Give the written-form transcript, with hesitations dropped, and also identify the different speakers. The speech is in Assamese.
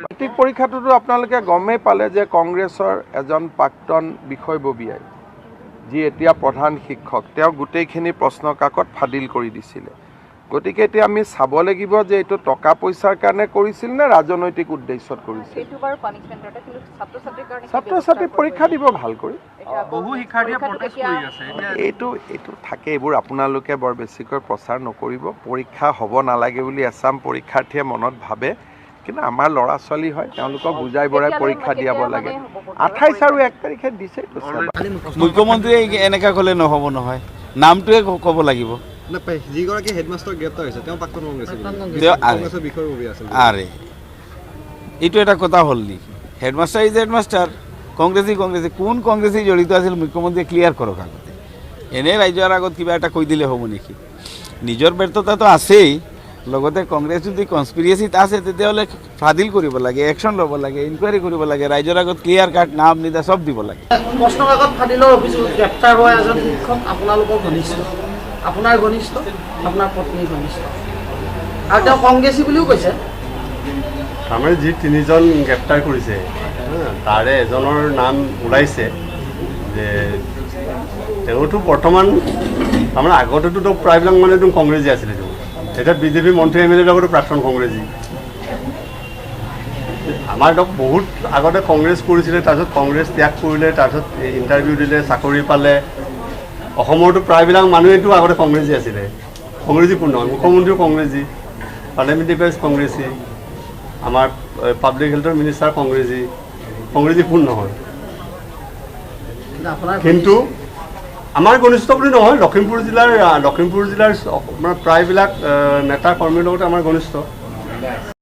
Speaker 1: মেট্ৰিক পৰীক্ষাটোতো আপোনালোকে গমেই পালে যে কংগ্ৰেছৰ এজন প্ৰাক্তন বিষয়ববীয়াই যি এতিয়া প্ৰধান শিক্ষক তেওঁ গোটেইখিনি প্ৰশ্ন কাকত ফাদিল কৰি দিছিলে। গতিকে এতিয়া আমি চাব লাগিব যে এইটো টকা পইচাৰ কাৰণে কৰিছিল নে ৰাজনৈতিক উদ্দেশ্যত কৰিছিল। ছাত্ৰ-ছাত্ৰী পৰীক্ষা দিব ভাল কৰি এইটো থাকে। এইবোৰ আপোনালোকে বৰ বেছিকৈ প্ৰচাৰ নকৰিব। পৰীক্ষা হ'ব নালাগে বুলি এছাম পৰীক্ষাৰ্থীয়ে মনত ভাবে, কিন্তু আমাৰ ল'ৰা ছোৱালী হয়, তেওঁলোকক বুজাই বঢ়াই পৰীক্ষা দিয়াব লাগে। 28 আৰু 1 তাৰিখে দিছে।
Speaker 2: মুখ্যমন্ত্ৰীয়ে এনেকৈ ক'লে নহ'ব নহয়, নামটোৱে ক'ব লাগিব।
Speaker 3: যিগৰাকী হেডমাষ্টাৰ গ্ৰেপ্তাৰ হৈছে তেওঁ প্ৰাক্তন কংগ্ৰেছৰ বিষয়ববীয়া আছিল।
Speaker 2: আৰে এইটো এটা কথা হ'ল নেকি? হেডমাষ্টাৰ ইজ হেডমাষ্টাৰ, কংগ্ৰেছী কোন কংগ্ৰেছী জড়িত আছিল মুখ্যমন্ত্ৰীয়ে ক্লিয়াৰ কৰক আগতে। এনেই ৰাইজৰ আগত কিবা এটা কৈ দিলে হ'ব নেকি? নিজৰ ব্যৰ্থতাটো আছেই, লগতে কংগ্ৰেছ যদি কনস্পিৰেচিত আছে তেতিয়াহ'লে ফাদিল কৰিব লাগে, একশ্যন ল'ব লাগে, ইনকুৱাৰী কৰিব লাগে, ৰাইজৰ আগত ক্লিয়াৰ কাট নাম নিদা চব দিব লাগে।
Speaker 4: প্ৰশ্ন কাকত ফাদিলৰ অভিযোগ গ্ৰেপ্তাৰ হোৱা এজন শিক্ষক আপোনালোকৰ ঘনিষ্ঠ, আপোনাৰ ঘনিষ্ঠ, আপোনাৰ পত্নীৰ ঘনিষ্ঠ, আৰু তেওঁ কংগ্ৰেছী বুলিও কৈছে।
Speaker 5: আমাৰ যি 3জন গ্ৰেপ্তাৰ কৰিছে তাৰে এজনৰ নাম ওলাইছে যে তেওঁতো বৰ্তমান আমাৰ আগতেতো প্ৰায়বিলাক মানুহেতো কংগ্ৰেছী আছিলে, এতিয়া বিজেপি মন্ত্ৰী MLA লগতো প্ৰাক্তন কংগ্ৰেছী। আমাৰ বহুত আগতে কংগ্ৰেছ কৰিছিলে, তাৰপিছত কংগ্ৰেছ ত্যাগ কৰিলে, তাৰপিছত ইণ্টাৰভিউ দিলে, চাকৰি পালে। অসমৰতো প্ৰায়বিলাক মানুহেতো আগতে কংগ্ৰেছী আছিলে, কংগ্ৰেছী পূৰ্ণ হয়। মুখ্যমন্ত্ৰীও কংগ্ৰেছী, পাৰ্লিয়ামেণ্টাৰী প্ৰাইজ কংগ্ৰেছী, আমাৰ পাব্লিক হেল্থৰ মিনিষ্টাৰ কংগ্ৰেছী পূৰ্ণ হয়। কিন্তু আমাৰ ঘনিষ্ঠ বুলি নহয়, লখিমপুৰ জিলাৰ মানে প্ৰায়বিলাক নেতা কৰ্মীৰ লগতে আমাৰ ঘনিষ্ঠ।